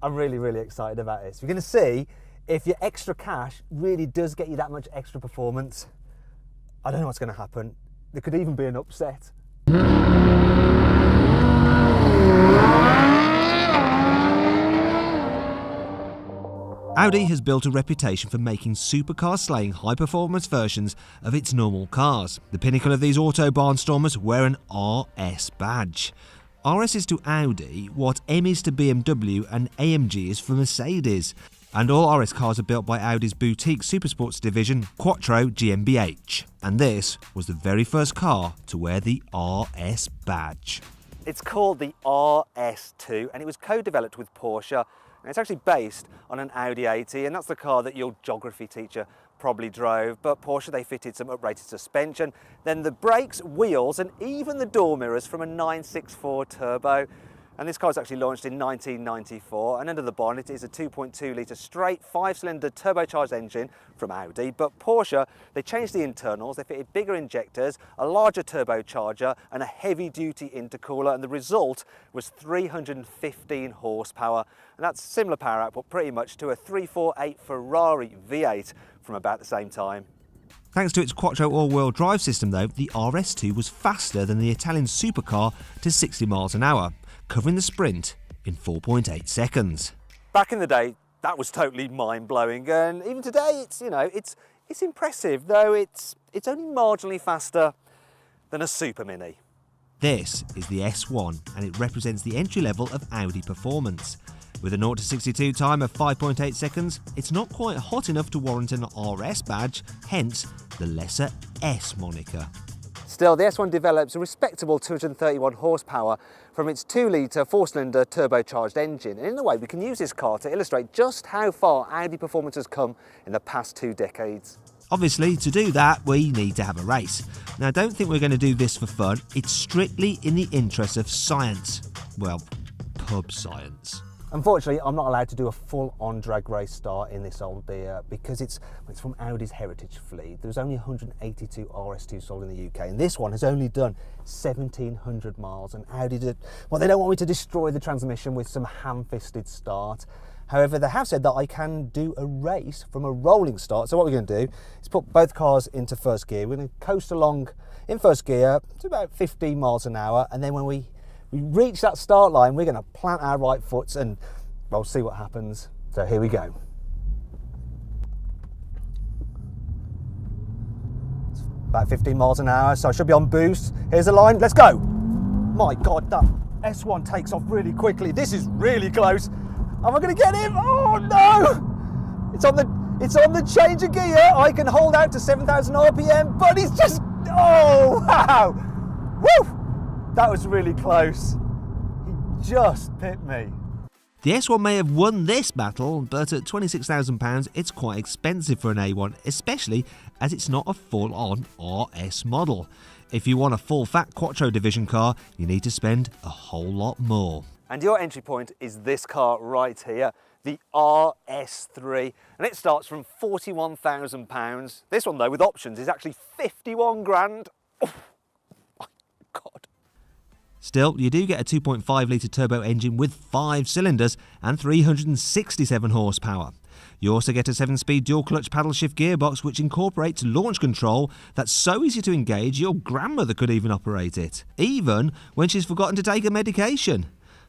I'm really, really excited about this. We're going to see if your extra cash really does get you that much extra performance. I don't know what's going to happen. There could even be an upset. Audi has built a reputation for making supercar-slaying high-performance versions of its normal cars. The pinnacle of these auto barnstormers wear an RS badge. RS is to Audi what M is to BMW and AMG is for Mercedes. And all RS cars are built by Audi's boutique supersports division, Quattro GmbH. And this was the very first car to wear the RS badge. It's called the RS2 and it was co-developed with Porsche. And it's actually based on an Audi 80, and that's the car that your geography teacher probably drove. But Porsche, they fitted some uprated suspension, then the brakes, wheels, and even the door mirrors from a 964 turbo. And this car was actually launched in 1994, and under the bonnet is a 2.2 litre straight 5-cylinder turbocharged engine from Audi. But Porsche, they changed the internals, they fitted bigger injectors, a larger turbocharger and a heavy-duty intercooler, and the result was 315 horsepower. And that's similar power output pretty much to a 348 Ferrari V8 from about the same time. Thanks to its Quattro all-wheel drive system though, the RS2 was faster than the Italian supercar to 60 miles an hour, covering the sprint in 4.8 seconds. Back in the day, that was totally mind-blowing, and even today, it's impressive, though it's only marginally faster than a Super Mini. This is the S1, and it represents the entry level of Audi performance. With a 0 to 62 time of 5.8 seconds, it's not quite hot enough to warrant an RS badge, hence the lesser S moniker. Still, the S1 develops a respectable 231 horsepower from its 2-litre 4-cylinder turbocharged engine. And in a way, we can use this car to illustrate just how far Audi performance has come in the past 2 decades. Obviously, to do that, we need to have a race. Now, I don't think we're going to do this for fun. It's strictly in the interest of science. Well, pub science. Unfortunately, I'm not allowed to do a full-on drag race start in this old dear because it's from Audi's heritage fleet. There's only 182 RS2 sold in the UK, and this one has only done 1,700 miles. And Audi they don't want me to destroy the transmission with some ham-fisted start. However, they have said that I can do a race from a rolling start. So what we're going to do is put both cars into first gear. We're going to coast along in first gear to about 15 miles an hour, and then when we reach that start line, we're going to plant our right foots and we'll see what happens. So here we go. It's about 15 miles an hour, so I should be on boost. Here's the line, let's go. My God, that S1 takes off really quickly. This is really close. Am I going to get him? Oh no! It's on the change of gear. I can hold out to 7,000 RPM, but he's just, oh wow! Woo! That was really close. He just pipped me. The S1 may have won this battle, but at £26,000 it's quite expensive for an A1, especially as it's not a full-on RS model. If you want a full-fat Quattro division car, you need to spend a whole lot more. And your entry point is this car right here, the RS3, and it starts from £41,000. This one though, with options, is actually 51 grand. Oh my God. Still, you do get a 2.5 litre turbo engine with 5 cylinders and 367 horsepower. You also get a 7-speed dual-clutch paddle-shift gearbox which incorporates launch control that's so easy to engage your grandmother could even operate it, even when she's forgotten to take her medication.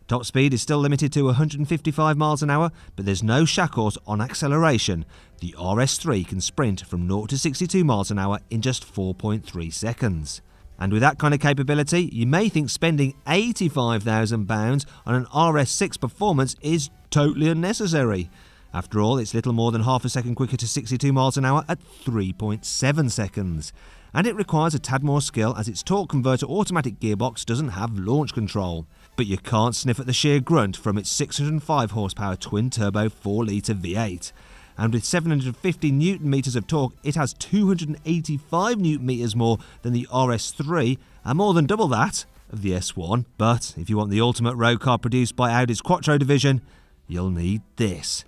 Top speed is still limited to 155 miles an hour, but there's no shackles on acceleration. The RS3 can sprint from 0 to 62 miles an hour in just 4.3 seconds. And with that kind of capability, you may think spending £85,000 on an RS6 performance is totally unnecessary. After all, it's little more than half a second quicker to 62 miles an hour at 3.7 seconds. And it requires a tad more skill as its torque converter automatic gearbox doesn't have launch control. But you can't sniff at the sheer grunt from its 605 horsepower twin-turbo 4-litre V8. And with 750 newton meters of torque, it has 285 newton meters more than the RS3 and more than double that of the S1. But if you want the ultimate road car produced by Audi's Quattro division, you'll need this.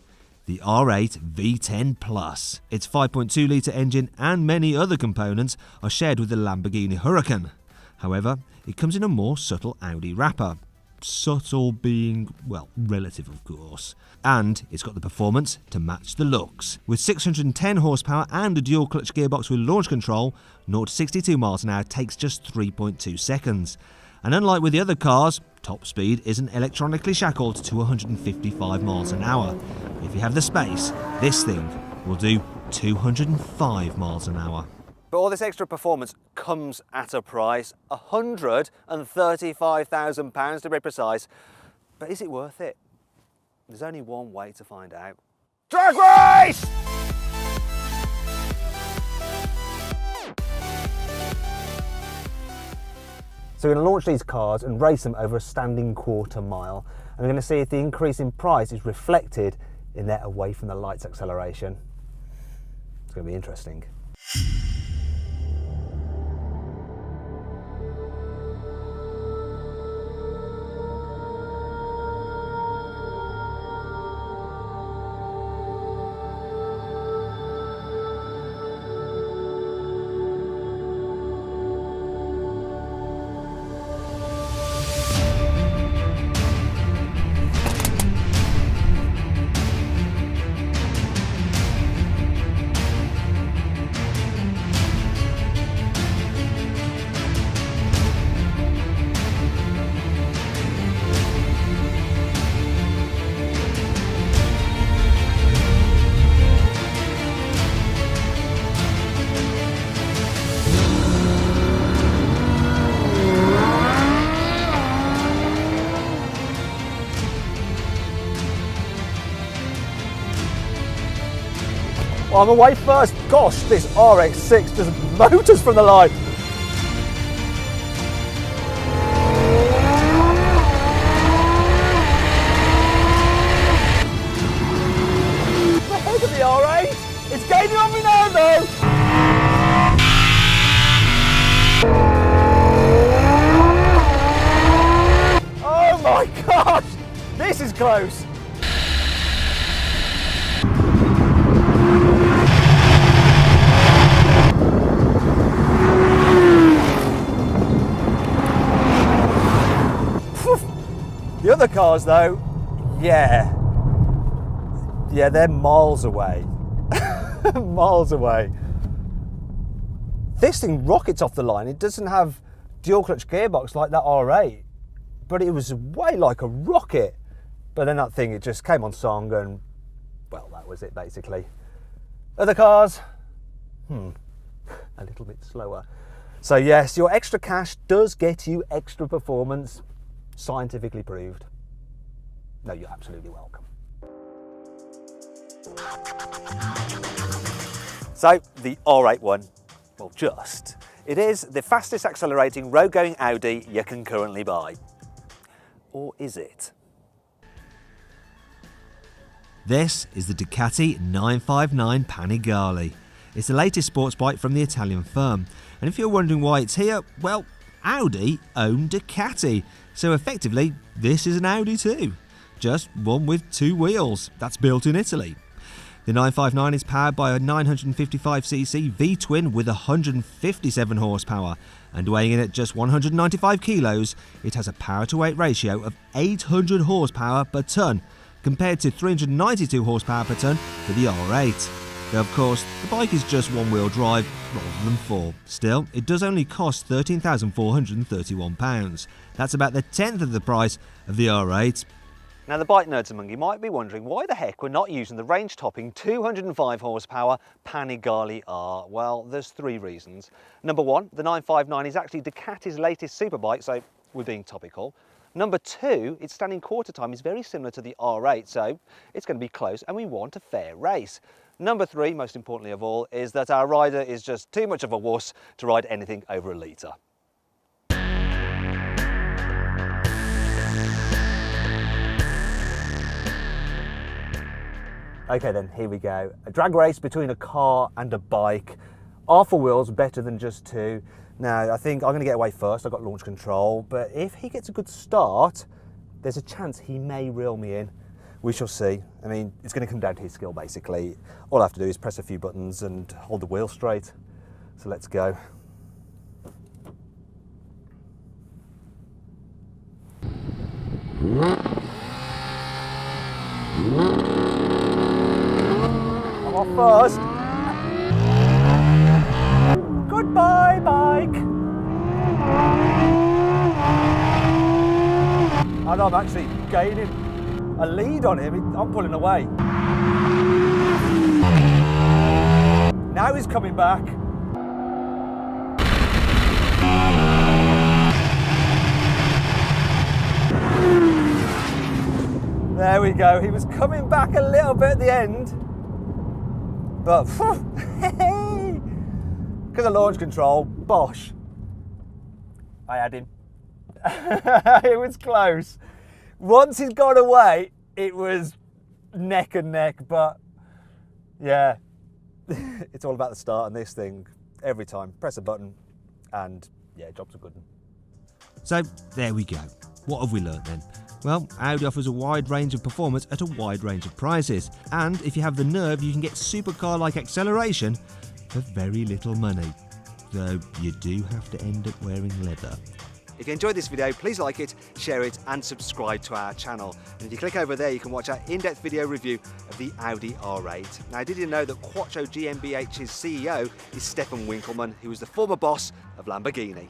The R8 V10 Plus. Its 5.2 litre engine and many other components are shared with the Lamborghini Huracan. However, it comes in a more subtle Audi wrapper. subtle being, well, relative of course. And it's got the performance to match the looks. With 610 horsepower and a dual clutch gearbox with launch control, 0 to 62 miles an hour takes just 3.2 seconds. And unlike with the other cars, top speed isn't electronically shackled to 155 miles an hour. If you have the space, this thing will do 205 miles an hour. But all this extra performance comes at a price, £135,000 to be precise. But is it worth it? There's only one way to find out. Drag race! So we're going to launch these cars and race them over a standing quarter mile. And we're going to see if the increase in price is reflected in their away from the lights acceleration. It's going to be interesting. On the way first, gosh, this RS6 just motors from the line. Ahead of the R8, it's gaining on me now though. Oh my gosh, this is close. The other cars though, yeah, they're miles away, miles away. This thing rockets off the line. It doesn't have dual clutch gearbox like that R8, but it was way like a rocket. But then that thing, it just came on song and, well, that was it basically. Other cars, a little bit slower. So yes, your extra cash does get you extra performance. Scientifically proved. No, you're absolutely welcome. So the R8 one, well, it is the fastest accelerating road-going Audi you can currently buy. Or is it? This is the Ducati 959 Panigale. It's the latest sports bike from the Italian firm. And if you're wondering why it's here, well, Audi own Ducati. So effectively, this is an Audi too. Just one with two wheels. That's built in Italy. The 959 is powered by a 955cc V-twin with 157 horsepower. And weighing in at just 195 kilos, it has a power-to-weight ratio of 800 horsepower per tonne, compared to 392 horsepower per tonne for the R8. Though of course, the bike is just one-wheel drive rather than four. Still, it does only cost £13,431. That's about the tenth of the price of the R8. Now the bike nerds among you might be wondering why the heck we're not using the range-topping 205 horsepower Panigale R. Well, there's three reasons. Number one, the 959 is actually Ducati's latest superbike, so we're being topical. Number two, its standing quarter time is very similar to the R8, so it's going to be close and we want a fair race. Number three, most importantly of all, is that our rider is just too much of a wuss to ride anything over a litre. Okay then, here we go. A drag race between a car and a bike. Are four wheels better than just two? Now, I think I'm going to get away first. I've got launch control, but if he gets a good start, there's a chance he may reel me in. We shall see. I mean, it's going to come down to his skill, basically. All I have to do is press a few buttons and hold the wheel straight. So let's go. I'm off first. Goodbye, bike. And I'm actually gaining a lead on him. I'm pulling away. Now he's coming back. There we go. He was coming back a little bit at the end, but because of launch control, bosh, I had him. It was close. Once he'd got away, it was neck and neck, but yeah, it's all about the start on this thing. Every time, press a button, and yeah, job's a good one. So there we go. What have we learnt then? Well, Audi offers a wide range of performance at a wide range of prices, and if you have the nerve, you can get supercar-like acceleration for very little money. Though you do have to end up wearing leather. If you enjoyed this video, please like it, share it and subscribe to our channel. And if you click over there, you can watch our in-depth video review of the Audi R8. Now, did you know that Quattro GmbH's CEO is Stefan Winkelmann, who was the former boss of Lamborghini?